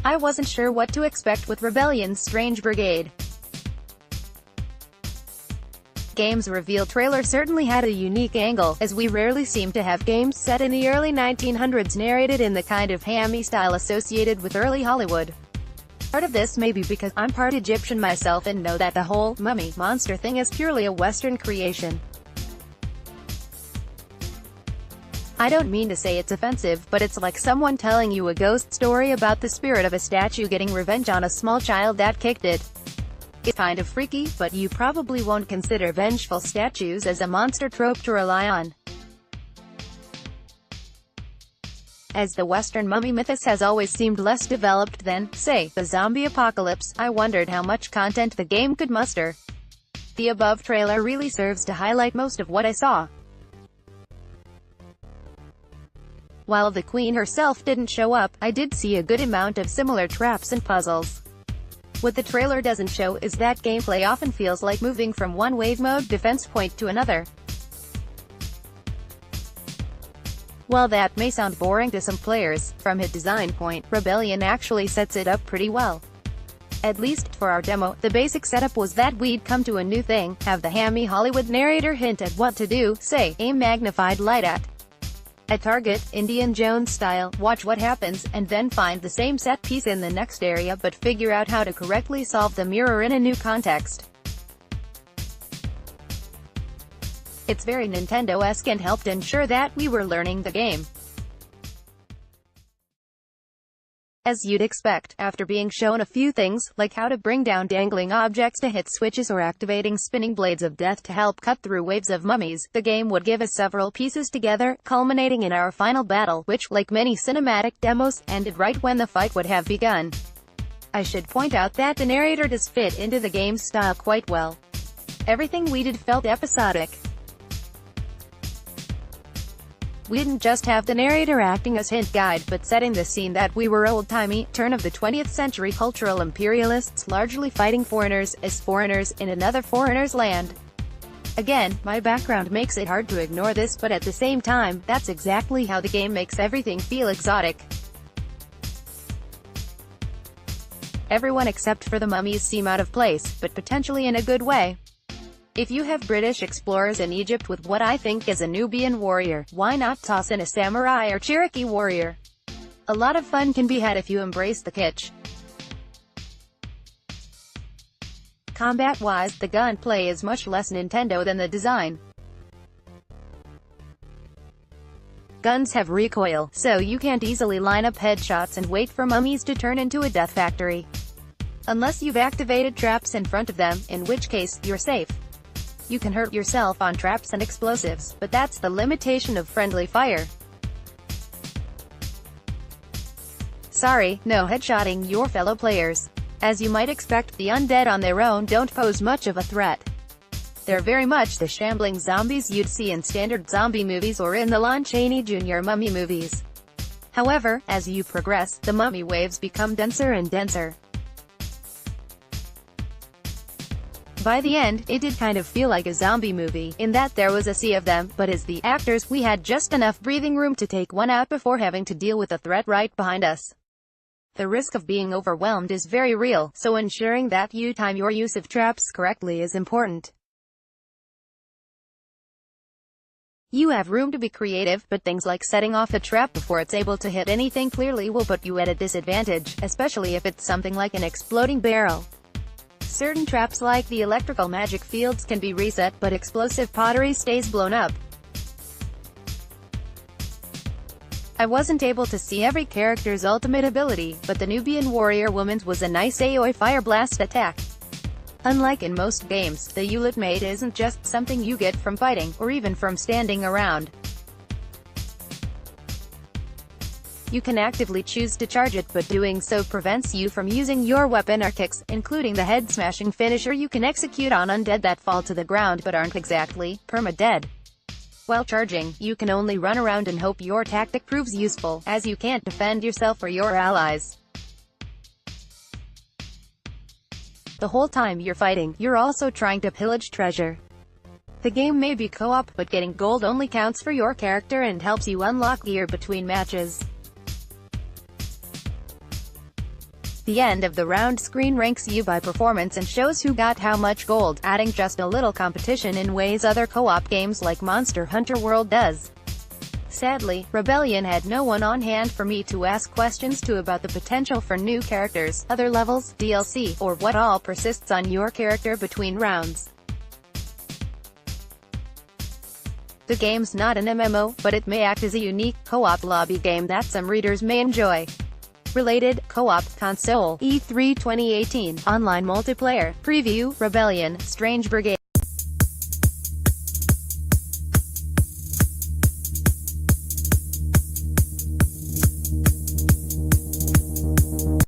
I wasn't sure what to expect with Rebellion's strange Brigade. Game's reveal trailer certainly had a unique angle, as we rarely seem to have games set in the early 1900s narrated in the kind of hammy style associated with early Hollywood. Part of this may be because I'm part Egyptian myself and know that the whole mummy monster thing is purely a Western creation. I don't mean to say it's offensive, but it's like someone telling you a ghost story about the spirit of a statue getting revenge on a small child that kicked it. It's kind of freaky, but you probably won't consider vengeful statues as a monster trope to rely on, as the Western mummy mythos has always seemed less developed than, say, the zombie apocalypse. I wondered how much content the game could muster. The above trailer really serves to highlight most of what I saw. While the queen herself didn't show up, I did see a good amount of similar traps and puzzles. What the trailer doesn't show is that gameplay often feels like moving from one wave mode defense point to another. While that may sound boring to some players, from its design point, Rebellion actually sets it up pretty well. At least for our demo, the basic setup was that we'd come to a new thing, have the hammy Hollywood narrator hint at what to do, say, aim magnified light at a target, Indiana Jones style, watch what happens, and then find the same set piece in the next area but figure out how to correctly solve the mirror in a new context. It's very Nintendo-esque and helped ensure that we were learning the game. As you'd expect, after being shown a few things, like how to bring down dangling objects to hit switches or activating spinning blades of death to help cut through waves of mummies, the game would give us several pieces together, culminating in our final battle, which, like many cinematic demos, ended right when the fight would have begun. I should point out that the narrator does fit into the game's style quite well. Everything we did felt episodic. We didn't just have the narrator acting as hint guide, but setting the scene that we were old-timey, turn of the 20th century cultural imperialists largely fighting foreigners, as foreigners, in another foreigner's land. Again, my background makes it hard to ignore this, but at the same time, that's exactly how the game makes everything feel exotic. Everyone except for the mummies seem out of place, but potentially in a good way. If you have British explorers in Egypt with what I think is a Nubian warrior, why not toss in a samurai or Cherokee warrior? A lot of fun can be had if you embrace the kitsch. Combat-wise, the gunplay is much less Nintendo than the design. Guns have recoil, so you can't easily line up headshots and wait for mummies to turn into a death factory. Unless you've activated traps in front of them, in which case, you're safe. You can hurt yourself on traps and explosives, but that's the limitation of friendly fire. Sorry, no headshotting your fellow players. As you might expect, the undead on their own don't pose much of a threat. They're very much the shambling zombies you'd see in standard zombie movies or in the Lon Chaney Jr. mummy movies. However, as you progress, the mummy waves become denser and denser. By the end, it did kind of feel like a zombie movie, in that there was a sea of them, but as the actors, we had just enough breathing room to take one out before having to deal with a threat right behind us. The risk of being overwhelmed is very real, so ensuring that you time your use of traps correctly is important. You have room to be creative, but things like setting off a trap before it's able to hit anything clearly will put you at a disadvantage, especially if it's something like an exploding barrel. Certain traps like the electrical magic fields can be reset, but explosive pottery stays blown up. I wasn't able to see every character's ultimate ability, but the Nubian warrior woman's was a nice AoE fire blast attack. Unlike in most games, the Ulit Maid isn't just something you get from fighting, or even from standing around. You can actively choose to charge it, but doing so prevents you from using your weapon or kicks, including the head-smashing finisher you can execute on undead that fall to the ground but aren't exactly perma-dead. While charging, you can only run around and hope your tactic proves useful, as you can't defend yourself or your allies. The whole time you're fighting, you're also trying to pillage treasure. The game may be co-op, but getting gold only counts for your character and helps you unlock gear between matches. The end of the round screen ranks you by performance and shows who got how much gold, adding just a little competition in ways other co-op games like Monster Hunter World does. Sadly, Rebellion had no one on hand for me to ask questions to about the potential for new characters, other levels, DLC, or what all persists on your character between rounds. The game's not an MMO, but it may act as a unique, co-op lobby game that some readers may enjoy. Related, co-op, console, E3 2018, online multiplayer, preview, Rebellion, Strange Brigade.